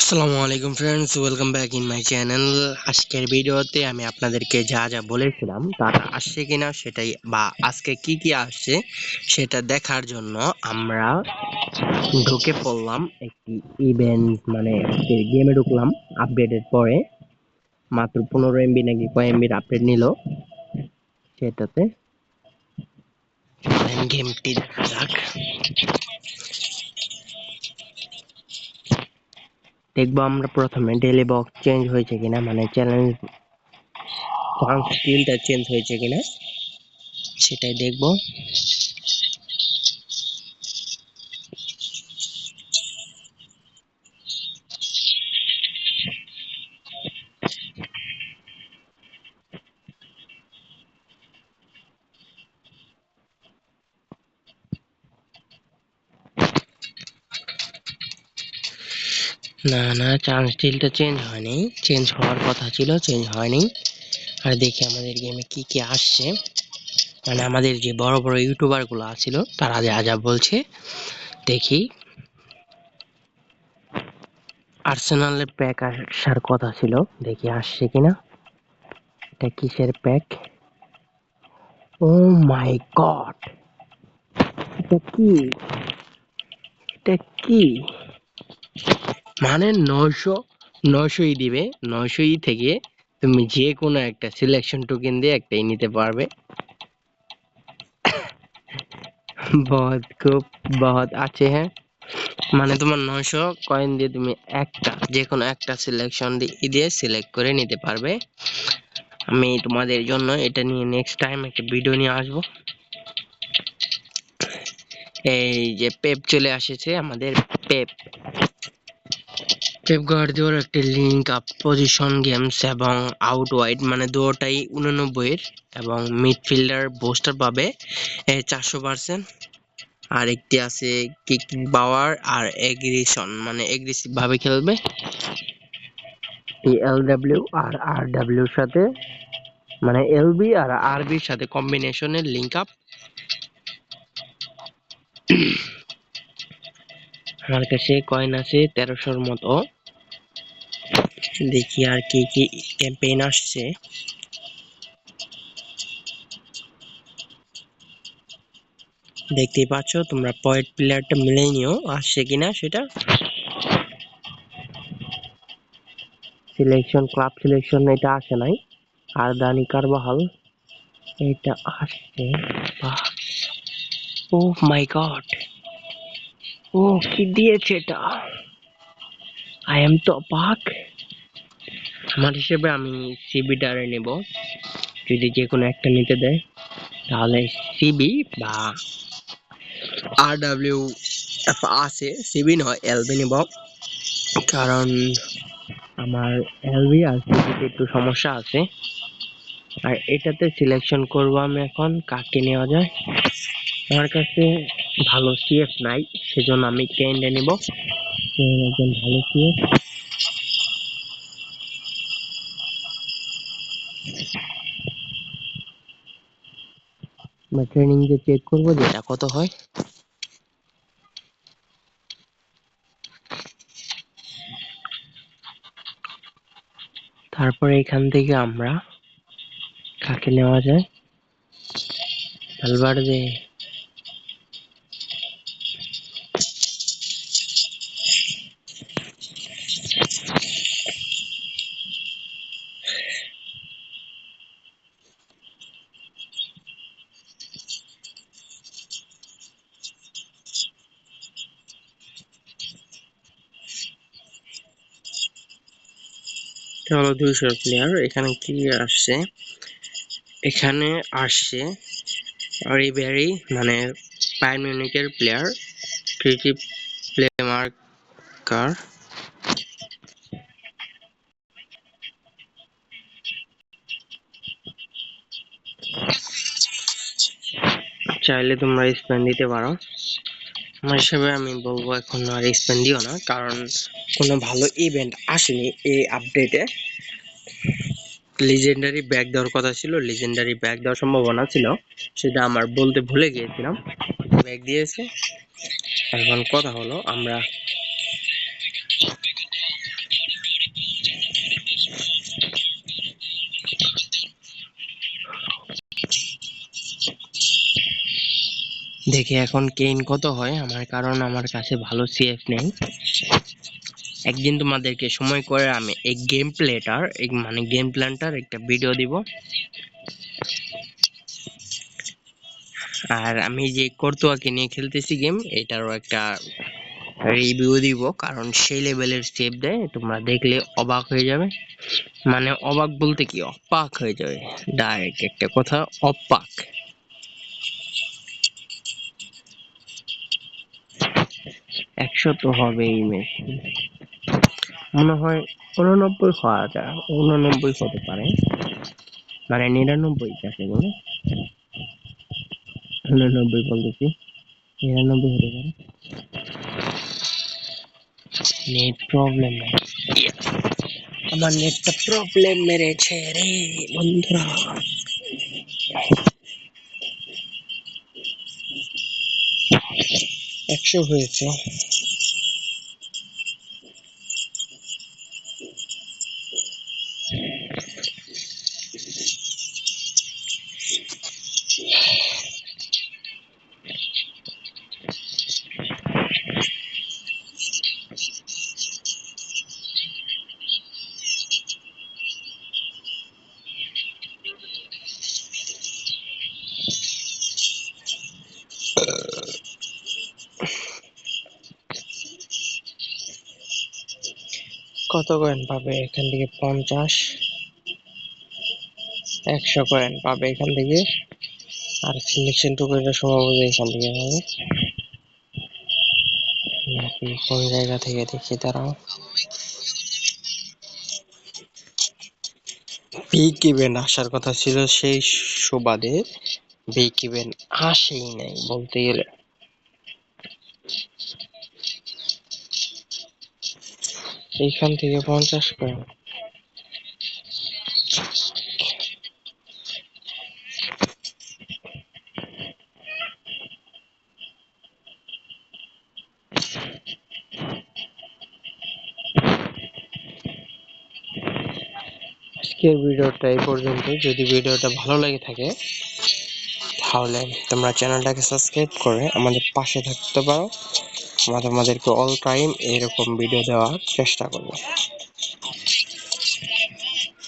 আসসালামু আলাইকুম friends, welcome back in my channel. আজকের ভিডিওতে আমি আপনাদেরকে যা যা বলেছিলাম তারা আসছে কিনা সেটাই বা আজকে কি কি আসছে সেটা দেখার জন্য আমরা ঢুকে পড়লাম একটি ইভেন্ট, মানে একটি গেমে ঢুকলাম। আপডেটের পরে মাত্র 15 MB নাকি কয় এমবির আপডেট নিল সেটাতে। গেমটি দেখা যাক, দেখবো আমরা প্রথমে ডেইলি বক্স চেঞ্জ হয়েছে কিনা, মানে চ্যালেঞ্জ চান্স স্কিলটা চেঞ্জ হয়েছে কিনা সেটাই দেখবো। না না, চান্স ডিলটা চেঞ্জ হয়নি, চেঞ্জ হওয়ার কথা ছিল, চেঞ্জ হয়নি। আর দেখি আমাদের গেমে কি কি আসছে, মানে আমাদের যে বড় বড় ইউটিউবার গুলো আছিল তারা যা যা বলছে দেখি। আর্সেনালের প্যাক আসার কথা ছিল, দেখি আসছে কিনা। এটা কিসের প্যাক? ও মাই গড, এটা কি? এটা কি? মানে 900 দিবে, 900 থেকে তুমি যে কোনো একটা সিলেকশন টোকেন দিয়ে একটাই নিতে পারবে। বহুত খুব বহুত আছে, হ্যাঁ। মানে তোমার 900 কয়েন দিয়ে তুমি একটা যে কোনো একটা সিলেকশন দিয়ে সিলেক্ট করে নিতে পারবে। আমি তোমাদের জন্য এটা নিয়ে নেক্সট টাইম একটা ভিডিও নিয়ে আসবো। এই যে পেপ চলে আসছে আমাদের, পেপ পেপ গার্দিওলার একটা লিঙ্ক আপ পজিশন গেমস এবং আউট ওয়াইড, মানে দুটোটাই 89 এর, এবং মিডফিল্ডার বুস্টার পাবে 400%। আর একটি আছে কিকিং পাওয়ার আর এগ্রেশন, মানে এগ্রেসিভ ভাবে খেলবে। এলডব্লিউ আর আরডব্লিউর সাথে, মানে এলবি আর আরবির সাথে কম্বিনেশনের লিংক আপ। আমার কাছে কয়েন আছে 1300-র মতো। দেখি আর কি কি ক্যাম্পেইন আসছে। দেখতেই পাচ্ছ তোমরা, পয়েন্ট প্লেয়ারটা মিলেই নিও আসছে কিনা সেটা। সিলেকশন ক্লাব সিলেকশন এটা আসে নাই। আর দানি কারবাহাল এটা আসছে। ও মাই গড, ও কি দিয়েছে এটা! আই এম তো অবাক। আমার হিসেবে আমি সিবিটারে নেব, যদি যে কোনো একটা নিতে দেয় তাহলে সিবি বা আরডব্লিউ আছে, সিবি নয় এলবি নেব। কারণ আমার এলবি আর সিবিতে একটু সমস্যা আছে। আর এটাতে সিলেকশন করব আমি এখন কাকে নেওয়া যায়। আমার কাছে ভালো সিএফ নাই, সেজন্য আমি কেন্ডে নিব, একজন ভালো সিএফ। ট্রেনিং যে চেক করবো যেটা কত হয়। তারপরে এখান থেকে আমরা কাকে নেওয়া যায়, ভালভার্দে। হলো 200 প্লেয়ার। এখানে কি আসছে? এখানে আসছে রিবেরি, মানে বায়ার্ন মিউনিখের প্লেয়ার, ক্রিয়েটিভ প্লে মার্কার। চাইলে তোমরা স্পেন দিতে পারো। আমার হিসাবে আমি বলবো এখন আর স্পেন দিও না, কারণ কোনো ভালো ইভেন্ট আসেনি এই আপডেটে। লিজেন্ডারি ব্যাগ দেওয়ার কথা ছিল, লিজেন্ডারি ব্যাগ দেওয়ার সম্ভাবনা ছিল, সেটা আমার বলতে ভুলে গিয়েছিলাম। ব্যাগ দিয়েছে। এখন কথা হলো আমরা দেখি এখন কেইন কত হয় আমার, কারণ আমার কাছে ভালো সিএফ নেই। একদিন তোমাদেরকে সময় করে আমি এই গেম প্লেটার মানে গেম প্ল্যানটার একটা ভিডিও দিব। আর আমি যে কর্তুয়াকে নিয়ে খেলতেছি গেম, এটারও একটা রিভিউ দিব, কারণ সেই লেভেলের সেভ দেয়, তোমরা দেখলে অবাক হয়ে যাবে। মানে অবাক বলতে কি, অবাক হয়ে যাবে, ডাইরেক্ট একটা কথা, অবাক। 100 তো হবেই মেশিন, মনে হয় 89 হওয়া যায়, 89 হতে পারে, মানে 99 কাছে বলে, 89 বলতেছি, 99 হতে পারে। নেট প্রবলেম, আমার নেটটা প্রবলেম মেরেছে রে বন্ধুরা। 100 হয়েছে। কত কয়েন পাবে এখান থেকে? 50, 100 কয়েন পাবে এখান থেকে। আর সিলেকশন টুকুনটা সম্ভবত এখান থেকে হবে, নাকি কোন জায়গা থেকে দেখি, দাঁড়াও। বিগ ইভেন্ট আসার কথা ছিল সেই সুবাদে, বিগ ইভেন্ট আসেই নাই বলতে গেলে। এইখান থেকে 50 কয়েন। আজকের ভিডিওটা এই পর্যন্ত। যদি ভিডিওটা ভালো লেগে থাকে তাহলে তোমরা চ্যানেলটাকে সাবস্ক্রাইব করে আমাদের পাশে থাকতে পারো। আমরা তোমাদেরকে অল টাইম এরকম ভিডিও দেওয়ার চেষ্টা করব।